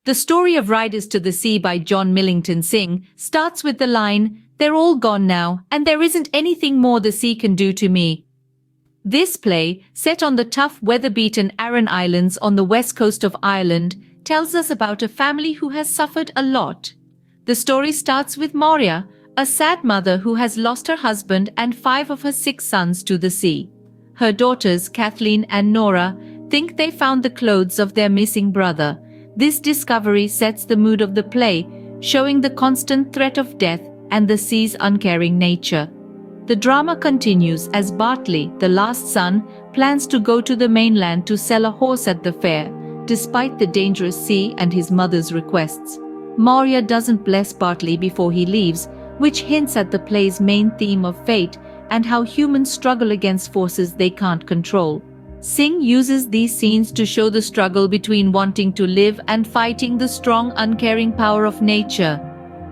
The story of Riders to the Sea by John Millington Synge starts with the line, "They're all gone now, and there isn't anything more the sea can do to me." This play, set on the tough weather-beaten Aran Islands on the west coast of Ireland, tells us about a family who has suffered a lot. The story starts with Moria, a sad mother who has lost her husband and 5 of her 6 sons to the sea. Her daughters, Kathleen and Nora, think they found the clothes of their missing brother. This discovery sets the mood of the play, showing the constant threat of death and the sea's uncaring nature. The drama continues as Bartley, the last son, plans to go to the mainland to sell a horse at the fair, despite the dangerous sea and his mother's requests. Moria doesn't bless Bartley before he leaves, which hints at the play's main theme of fate and how humans struggle against forces they can't control. Synge uses these scenes to show the struggle between wanting to live and fighting the strong, uncaring power of nature.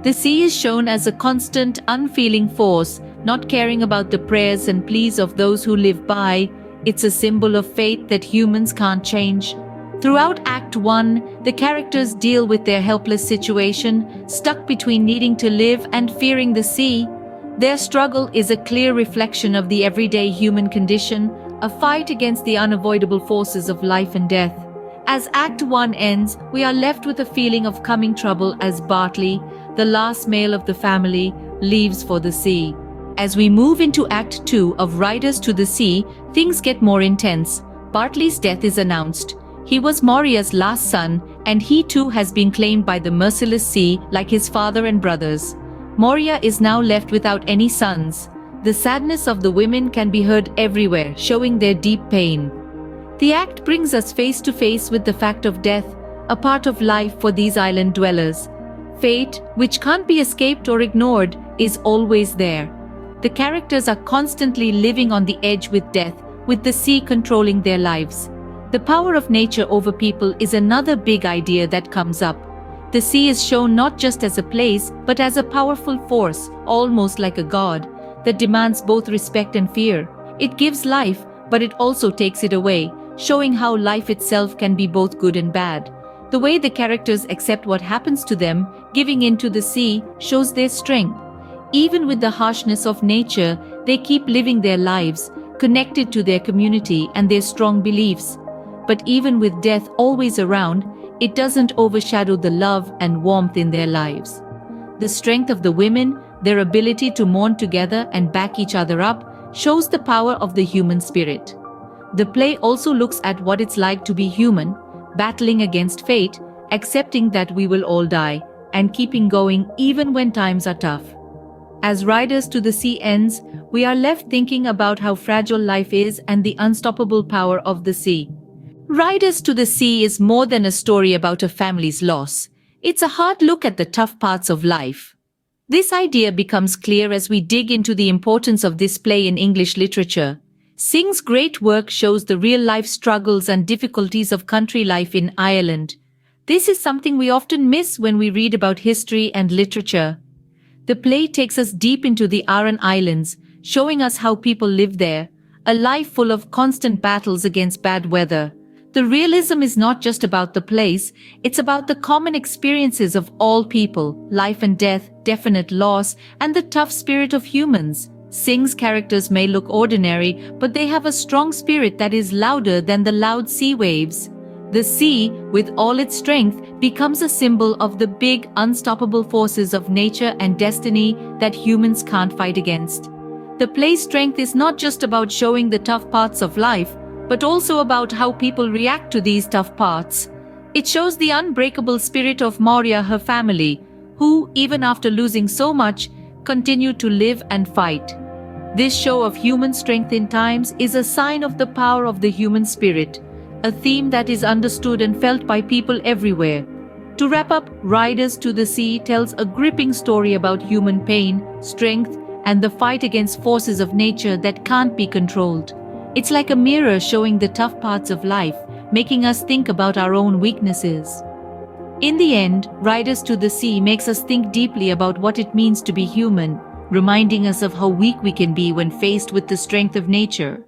The sea is shown as a constant, unfeeling force, not caring about the prayers and pleas of those who live by. It's a symbol of fate that humans can't change. Throughout Act 1, the characters deal with their helpless situation, stuck between needing to live and fearing the sea. Their struggle is a clear reflection of the everyday human condition, a fight against the unavoidable forces of life and death. As Act 1 ends, we are left with a feeling of coming trouble as Bartley, the last male of the family, leaves for the sea. As we move into Act 2 of Riders to the Sea, things get more intense. Bartley's death is announced. He was Moria's last son, and he too has been claimed by the merciless sea like his father and brothers. Moria is now left without any sons. The sadness of the women can be heard everywhere, showing their deep pain. The act brings us face to face with the fact of death, a part of life for these island dwellers. Fate, which can't be escaped or ignored, is always there. The characters are constantly living on the edge with death, with the sea controlling their lives. The power of nature over people is another big idea that comes up. The sea is shown not just as a place, but as a powerful force, almost like a god, that demands both respect and fear. It gives life, but it also takes it away, showing how life itself can be both good and bad. The way the characters accept what happens to them, giving in to the sea, shows their strength. Even with the harshness of nature, they keep living their lives, connected to their community and their strong beliefs. But even with death always around, it doesn't overshadow the love and warmth in their lives. The strength of the women, their ability to mourn together and back each other up, shows the power of the human spirit. The play also looks at what it's like to be human, battling against fate, accepting that we will all die, and keeping going even when times are tough. As Riders to the Sea ends, we are left thinking about how fragile life is and the unstoppable power of the sea. Riders to the Sea is more than a story about a family's loss. It's a hard look at the tough parts of life. This idea becomes clear as we dig into the importance of this play in English literature. Synge's great work shows the real-life struggles and difficulties of country life in Ireland. This is something we often miss when we read about history and literature. The play takes us deep into the Aran Islands, showing us how people live there, a life full of constant battles against bad weather. The realism is not just about the place, it's about the common experiences of all people, life and death, definite loss, and the tough spirit of humans. Synge's characters may look ordinary, but they have a strong spirit that is louder than the loud sea waves. The sea, with all its strength, becomes a symbol of the big, unstoppable forces of nature and destiny that humans can't fight against. The play's strength is not just about showing the tough parts of life, but also about how people react to these tough parts. It shows the unbreakable spirit of Moria, her family, who, even after losing so much, continue to live and fight. This show of human strength in times is a sign of the power of the human spirit, a theme that is understood and felt by people everywhere. To wrap up, Riders to the Sea tells a gripping story about human pain, strength, and the fight against forces of nature that can't be controlled. It's like a mirror showing the tough parts of life, making us think about our own weaknesses. In the end, Riders to the Sea makes us think deeply about what it means to be human, reminding us of how weak we can be when faced with the strength of nature.